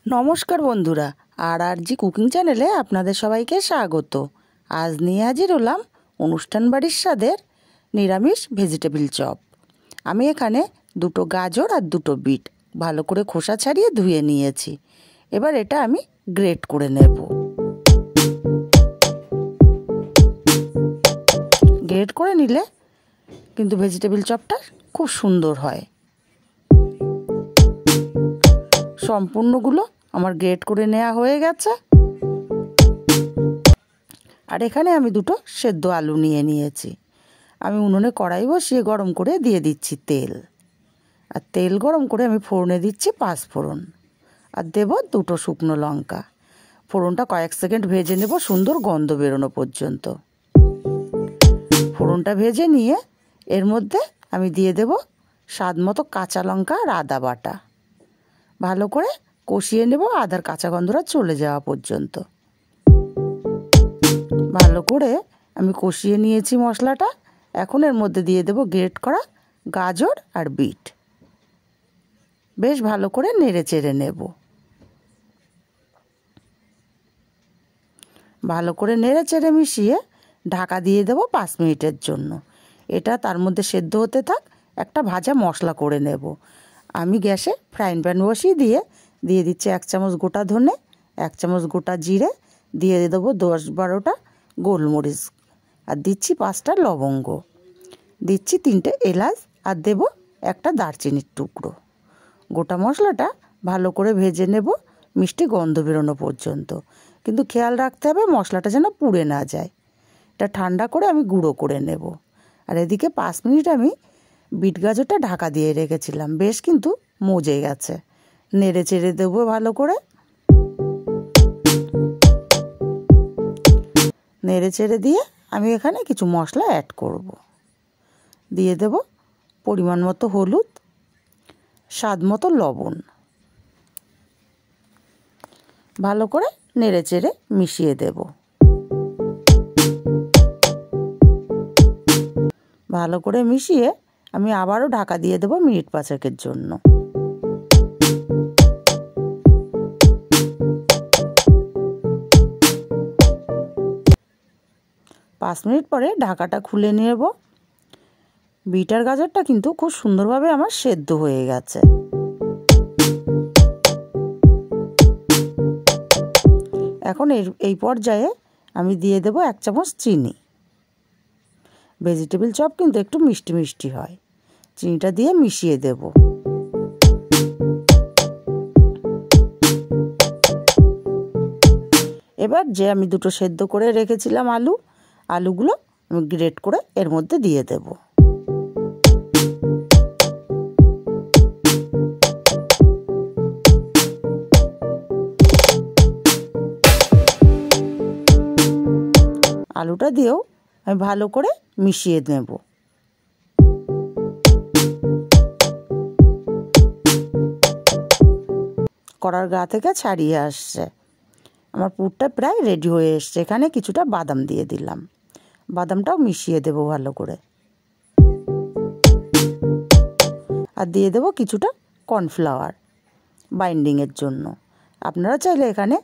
নমস্কার বন্ধুরা, আর জি কুকিং চ্যানেলে আপনাদের সবাইকে স্বাগত। আজ নিয়ে হাজির হলাম অনুষ্ঠান বাড়ির স্বাদের নিরামিষ ভেজিটেবিল চপ। আমি এখানে দুটো গাজর আর দুটো বিট ভালো করে খোসা ছাড়িয়ে ধুয়ে নিয়েছি। এবার এটা আমি গ্রেট করে নেব। গ্রেট করে নিলে কিন্তু ভেজিটেবিল চপটা খুব সুন্দর হয়। সম্পূর্ণগুলো আমার গ্রেট করে নেওয়া হয়ে গেছে। আর এখানে আমি দুটো সেদ্ধ আলু নিয়ে নিয়েছি। আমি উনুনে কড়াই বসিয়ে গরম করে দিয়ে দিচ্ছি তেল। আর তেল গরম করে আমি ফোড়নে দিচ্ছি 5 ফোড়ন আর দেব দুটো শুকনো লঙ্কা। ফোড়নটা কয়েক সেকেন্ড ভেজে নেব সুন্দর গন্ধ বেরোনো পর্যন্ত। ফোড়নটা ভেজে নিয়ে এর মধ্যে আমি দিয়ে দেব স্বাদ মতো কাঁচা লঙ্কা আর আদা বাটা। ভালো করে কষিয়ে নেব আদার কাঁচা গন্ধটা চলে যাওয়া পর্যন্ত। ভালো করে আমি কষিয়ে নিয়েছি মশলাটা। এখন এর মধ্যে দিয়ে দেব গ্রেট করা গাজর আর বিট। বেশ ভালো করে নেড়ে চেড়ে নেব। ভালো করে নেড়ে চেড়ে মিশিয়ে ঢাকা দিয়ে দেব 5 মিনিটের জন্য। এটা তার মধ্যে সেদ্ধ হতে থাক। একটা ভাজা মশলা করে নেব। আমি গ্যাসে ফ্রাইং প্যান বসিয়ে দিয়ে দিচ্ছি 1 চামচ গোটা ধনে, 1 চামচ গোটা জিরে, দিয়ে দেবো 10-12টা গোলমরিচ আর দিচ্ছি 5টা লবঙ্গ, দিচ্ছি 3টে এলাচ আর দেব একটা দারচিনির টুকরো। গোটা মশলাটা ভালো করে ভেজে নেব মিষ্টি গন্ধ বেরোনো পর্যন্ত। কিন্তু খেয়াল রাখতে হবে মশলাটা যেন পুড়ে না যায়। এটা ঠান্ডা করে আমি গুঁড়ো করে নেব। আর এদিকে 5 মিনিট আমি বিট গাজরটা ঢাকা দিয়ে রেখেছিলাম। বেশ কিন্তু মজে গেছে। নেড়ে চেড়ে দেবো ভালো করে। নেড়ে চেড়ে দিয়ে আমি এখানে কিছু মশলা অ্যাড করব। দিয়ে দেব পরিমাণ মতো হলুদ, স্বাদ মতো লবণ। ভালো করে নেড়ে চেড়ে মিশিয়ে দেব। ভালো করে মিশিয়ে আমি আবারও ঢাকা দিয়ে দেব মিনিট 5-এর জন্য। পাঁচ মিনিট পরে ঢাকাটা খুলে নেব। বিট আর গাজরটা কিন্তু খুব সুন্দরভাবে আমার সেদ্ধ হয়ে গেছে। এখন এই পর্যায়ে আমি দিয়ে দেব 1 চামচ চিনি। ভেজিটেবিল চপ কিন্তু একটু মিষ্টি মিষ্টি হয়। চিনিটা দিয়ে মিশিয়ে দেব। এবার যে আমি দুটো সেদ্ধ করে রেখেছিলাম আলুগুলো আমি গ্রেট করে এর মধ্যে দিয়ে দেব। আলুটা দিয়েও আমি ভালো করে মিশিয়ে নেব। কড়ার গা থেকে ছাড়িয়ে আসছে। আমার পুরটা প্রায় রেডি হয়ে এসছে। এখানে কিছুটা বাদাম দিয়ে দিলাম। বাদামটাও মিশিয়ে দেব ভালো করে। আর দিয়ে দেব কিছুটা কর্নফ্লাওয়ার বাইন্ডিংয়ের জন্য। আপনারা চাইলে এখানে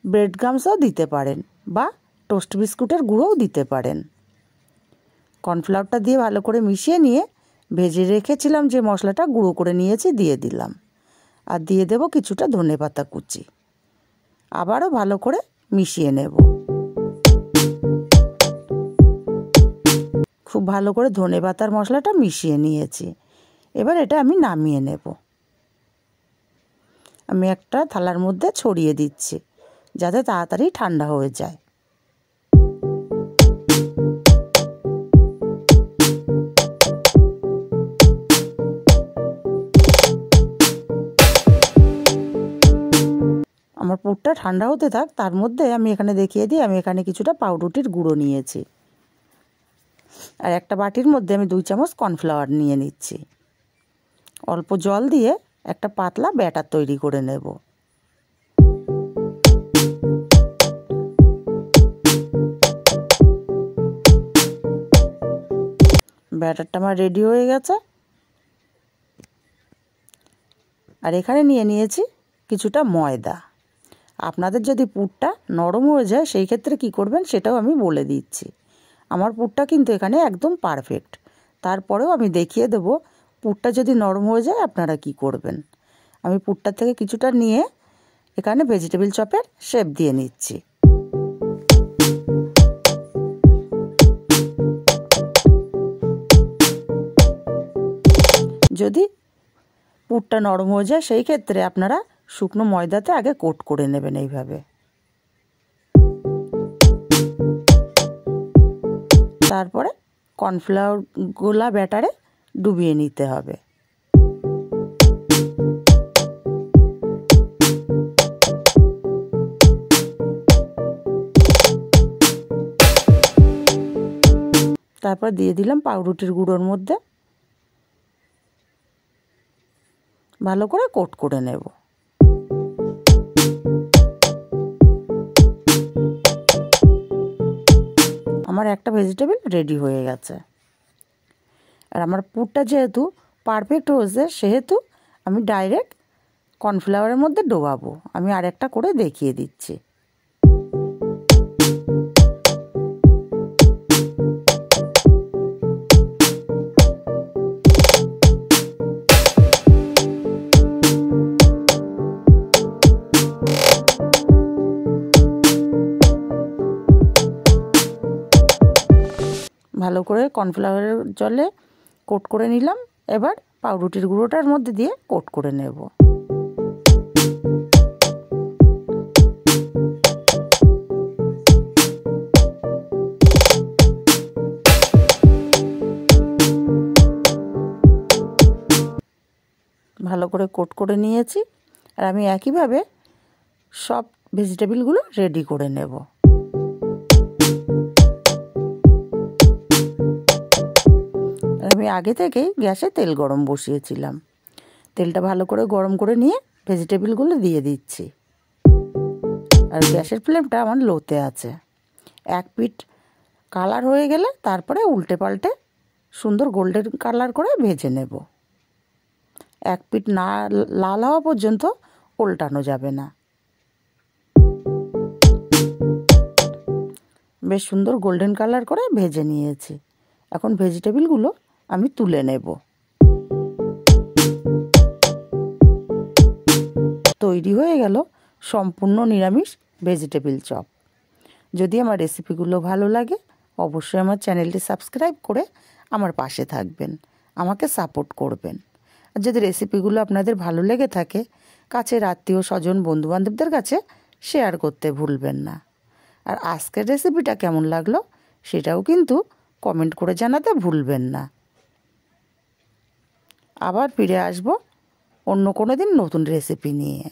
ব্রেড ক্রাম্বসও দিতে পারেন বা টোস্ট বিস্কুটের গুঁড়োও দিতে পারেন। কর্নফ্লাওয়ারটা দিয়ে ভালো করে মিশিয়ে নিয়ে ভেজে রেখেছিলাম যে মশলাটা গুঁড়ো করে নিয়েছি দিয়ে দিলাম। আর দিয়ে দেব কিছুটা ধনেপাতা কুচি। আবারও ভালো করে মিশিয়ে নেব। খুব ভালো করে ধনেপাতার মশলাটা মিশিয়ে নিয়েছি। এবার এটা আমি নামিয়ে নেব। আমি একটা থালার মধ্যে ছড়িয়ে দিচ্ছি যাতে তাড়াতাড়ি ঠান্ডা হয়ে যায়। আমার পুরটা ঠান্ডা হতে থাক। তার মধ্যে আমি এখানে দেখিয়ে দিই আমি এখানে কিছুটা পাউরুটির গুঁড়ো নিয়েছি। আর একটা বাটির মধ্যে আমি 2 চামচ কর্নফ্লাওয়ার নিয়ে নিচ্ছি। অল্প জল দিয়ে একটা পাতলা ব্যাটার তৈরি করে নেব। ব্যাটারটা আমার রেডি হয়ে গেছে। আর এখানে নিয়ে নিয়েছি কিছুটা ময়দা। আপনাদের যদি পুরটা নরম হয়ে যায় সেই ক্ষেত্রে কী করবেন সেটাও আমি বলে দিচ্ছি। আমার পুরটা কিন্তু এখানে একদম পারফেক্ট, তারপরেও আমি দেখিয়ে দেব পুরটা যদি নরম হয়ে যায় আপনারা কি করবেন। আমি পুরটা থেকে কিছুটা নিয়ে এখানে ভেজিটেবিল চপের শেপ দিয়ে নিচ্ছি। যদি পুরটা নরম হয়ে যায় সেই ক্ষেত্রে আপনারা শুকনো ময়দাতে আগে কোট করে নেবেন এইভাবে। তারপরে কর্নফ্লাওয়ার গোলা ব্যাটারে ডুবিয়ে নিতে হবে। তারপর দিয়ে দিলাম পাউরুটির গুঁড়োর মধ্যে, ভালো করে কোট করে নেব। আমার একটা ভেজিটেবল রেডি হয়ে গেছে। আর আমার পুরটা যেহেতু পারফেক্ট হয়েছে সেহেতু আমি ডাইরেক্ট কর্নফ্লাওয়ারের মধ্যে ডোবাবো। আমি আরেকটা করে দেখিয়ে দিচ্ছি। ভালো করে কর্নফ্লাওয়ারের জলে কোট করে নিলাম। এবার পাউরুটির গুঁড়োটার মধ্যে দিয়ে কোট করে নেব। ভালো করে কোট করে নিয়েছি। আর আমি একইভাবে সব ভেজিটেবলগুলো রেডি করে নেব। আমি আগে থেকেই গ্যাসে তেল গরম বসিয়েছিলাম। তেলটা ভালো করে গরম করে নিয়ে ভেজিটেবলগুলো দিয়ে দিচ্ছি। আর গ্যাসের ফ্লেমটা আমার লোতে আছে। এক পিঠ কালার হয়ে গেলে তারপরে উল্টে পাল্টে সুন্দর গোল্ডেন কালার করে ভেজে নেব। এক পিঠ না লাল হওয়া পর্যন্ত উল্টানো যাবে না। বেশ সুন্দর গোল্ডেন কালার করে ভেজে নিয়েছি। এখন ভেজিটেবলগুলো আমি তুলে নেব। তৈরি হয়ে গেল সম্পূর্ণ নিরামিষ ভেজিটেবল চপ। যদি আমার রেসিপিগুলো ভালো লাগে অবশ্যই আমার চ্যানেলটি সাবস্ক্রাইব করে আমার পাশে থাকবেন, আমাকে সাপোর্ট করবেন। আর যদি রেসিপিগুলো আপনাদের ভালো লেগে থাকে কাছের আত্মীয় স্বজন বন্ধুবান্ধবদের কাছে শেয়ার করতে ভুলবেন না। আর আজকের রেসিপিটা কেমন লাগলো সেটাও কিন্তু কমেন্ট করে জানাতে ভুলবেন না। আবার ফিরে আসবো অন্য কোনো দিন নতুন রেসিপি নিয়ে।